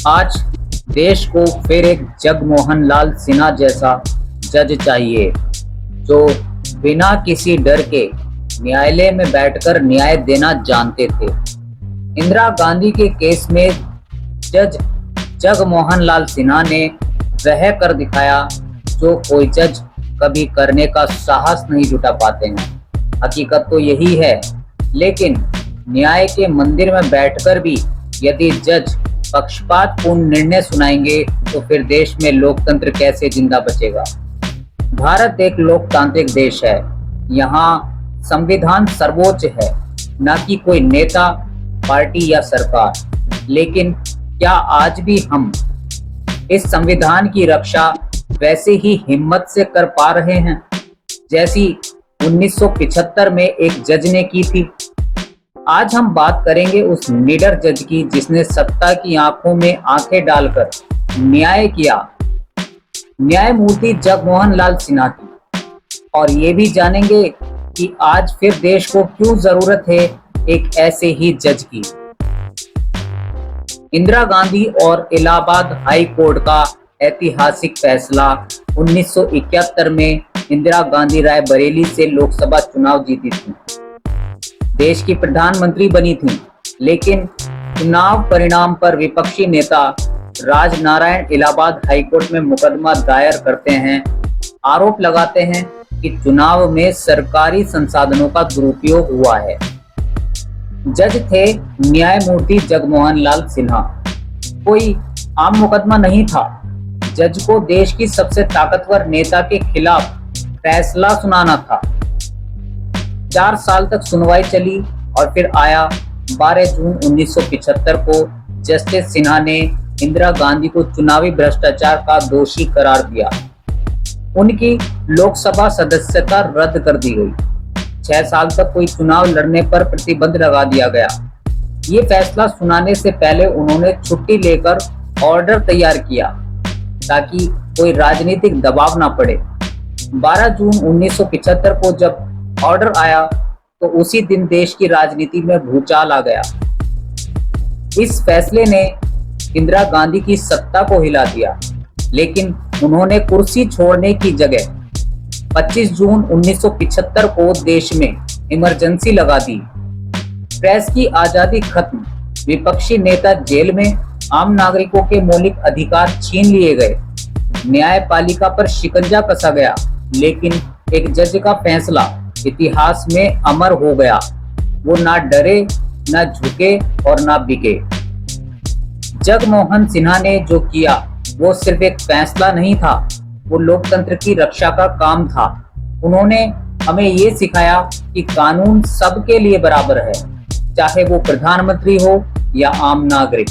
आज देश को फिर एक जगमोहन लाल सिन्हा जैसा जज चाहिए जो बिना किसी डर के न्यायालय में बैठकर न्याय देना जानते थे। इंदिरा गांधी के केस में जज जगमोहन लाल सिन्हा ने वह कर दिखाया जो कोई जज कभी करने का साहस नहीं जुटा पाते हैं। हकीकत तो यही है, लेकिन न्याय के मंदिर में बैठकर भी यदि जज पक्षपातपूर्ण निर्णय सुनाएंगे तो फिर देश में लोकतंत्र कैसे जिंदा बचेगा। भारत एक लोकतांत्रिक देश है। यहाँ संविधान सर्वोच्च है, न कि कोई नेता, पार्टी या सरकार। लेकिन क्या आज भी हम इस संविधान की रक्षा वैसे ही हिम्मत से कर पा रहे हैं जैसी 1975 में एक जज ने की थी? आज हम बात करेंगे उस निडर जज की जिसने सत्ता की आंखों में आंखें डालकर न्याय किया, न्यायमूर्ति जगमोहन लाल सिन्हा की। और ये भी जानेंगे कि आज फिर देश को क्यों जरूरत है एक ऐसे ही जज की। इंदिरा गांधी और इलाहाबाद हाई कोर्ट का ऐतिहासिक फैसला 1971 में इंदिरा गांधी रायबरेली से लोकसभा चुनाव जीती थी, देश की प्रधानमंत्री बनी थी। लेकिन चुनाव परिणाम पर विपक्षी नेता राजनारायण इलाहाबाद हाईकोर्ट में मुकदमा दायर करते हैं। आरोप लगाते हैं कि चुनाव में सरकारी संसाधनों का दुरुपयोग हुआ है। जज थे न्यायमूर्ति जगमोहन लाल सिन्हा। कोई आम मुकदमा नहीं था। जज को देश की सबसे ताकतवर नेता के खिलाफ फैसला सुनाना था। 4 साल तक सुनवाई चली और फिर आया 12 जून 1975 को जस्टिस सिन्हा ने इंदिरा गांधी को चुनावी भ्रष्टाचार का दोषी करार दिया। उनकी लोकसभा सदस्यता रद्द कर दी गई। 6 साल तक कोई चुनाव लड़ने पर प्रतिबंध लगा दिया गया। ये फैसला सुनाने से पहले उन्होंने छुट्टी लेकर ऑर्डर तैयार किया ताकि कोई राजनीतिक दबाव ना पड़े। 12 जून 1975 को जब ऑर्डर आया तो उसी दिन देश की राजनीति में भूचाल आ गया। इस फैसले ने इंदिरा गांधी की सत्ता को हिला दिया, लेकिन उन्होंने कुर्सी छोड़ने की जगह 25 जून 1975 को देश में इमरजेंसी लगा दी। प्रेस की आजादी खत्म, विपक्षी नेता जेल में, आम नागरिकों के मौलिक अधिकार छीन लिए गए, न्यायपालिका पर शिकंजा कसा गया। लेकिन एक जज का फैसला इतिहास में अमर हो गया। वो ना डरे, ना झुके और ना बिके। जगमोहन सिन्हा ने जो किया वो सिर्फ एक फैसला नहीं था, वो लोकतंत्र की रक्षा का काम था। उन्होंने हमें ये सिखाया कि कानून सबके लिए बराबर है, चाहे वो प्रधानमंत्री हो या आम नागरिक।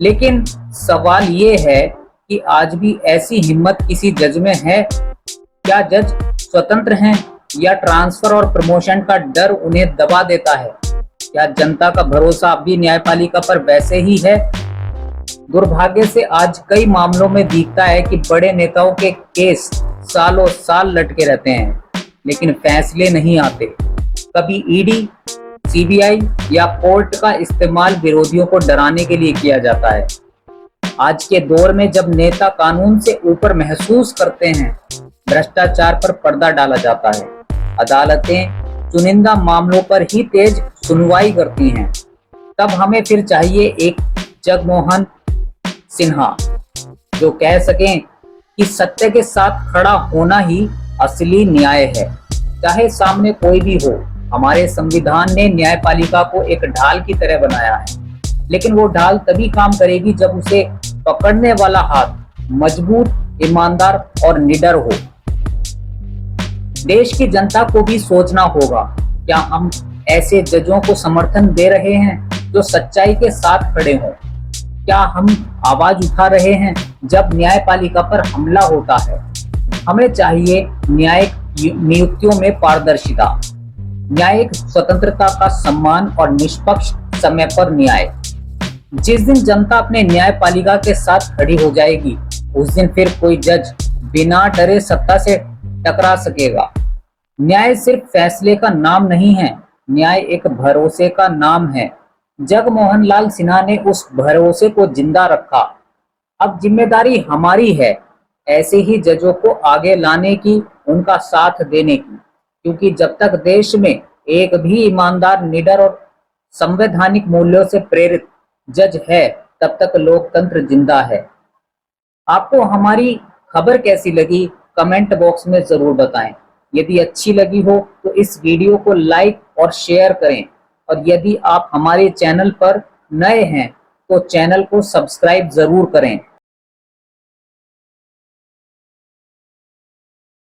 लेकिन सवाल ये है कि आज भी ऐसी हिम्मत किसी जज में है? क्या जज स्वतंत्र हैं या ट्रांसफर और प्रमोशन का डर उन्हें दबा देता है? क्या जनता का भरोसा अब भी न्यायपालिका पर वैसे ही है? दुर्भाग्य से आज कई मामलों में दिखता है कि बड़े नेताओं के केस सालों साल लटके रहते हैं, लेकिन फैसले नहीं आते। कभी ईडी, सीबीआई या कोर्ट का इस्तेमाल विरोधियों को डराने के लिए किया जाता है। आज के दौर में जब नेता कानून से ऊपर महसूस करते हैं, भ्रष्टाचार पर पर्दा डाला जाता है। अदालतें चुनिंदा मामलों पर ही तेज सुनवाई करती हैं। तब हमें फिर चाहिए एक जगमोहन सिन्हा जो कह सकें कि सत्य के साथ खड़ा होना ही असली न्याय है, चाहे सामने कोई भी हो। हमारे संविधान ने न्यायपालिका को एक ढाल की तरह बनाया है, लेकिन वो ढाल तभी काम करेगी जब उसे पकड़ने वाला हाथ मजबूत, ईमानदार और निडर हो। देश की जनता को भी सोचना होगा, क्या हम ऐसे जजों को समर्थन दे रहे हैं जो सच्चाई के साथ खड़े हों? क्या हम आवाज उठा रहे हैं जब न्यायपालिका पर हमला होता है? हमें चाहिए न्यायिक नियुक्तियों में पारदर्शिता, न्यायिक स्वतंत्रता का सम्मान और निष्पक्ष समय पर न्याय। जिस दिन जनता अपने न्यायपालिका के साथ खड़ी हो जाएगी, उस दिन फिर कोई जज बिना डरे सत्ता से टकरा सकेगा। न्याय सिर्फ फैसले का नाम नहीं है, न्याय एक भरोसे का नाम है। जगमोहन लाल सिन्हा ने उस भरोसे को जिंदा रखा। अब जिम्मेदारी हमारी है ऐसे ही जजों को आगे लाने की, उनका साथ देने की, क्योंकि जब तक देश में एक भी ईमानदार, निडर और संवैधानिक मूल्यों से प्रेरित जज है, तब तक लोकतंत्र जिंदा है। आपको हमारी खबर कैसी लगी, कमेंट बॉक्स में जरूर बताएं। यदि अच्छी लगी हो तो इस वीडियो को लाइक और शेयर करें, और यदि आप हमारे चैनल पर नए हैं तो चैनल को सब्सक्राइब जरूर करें।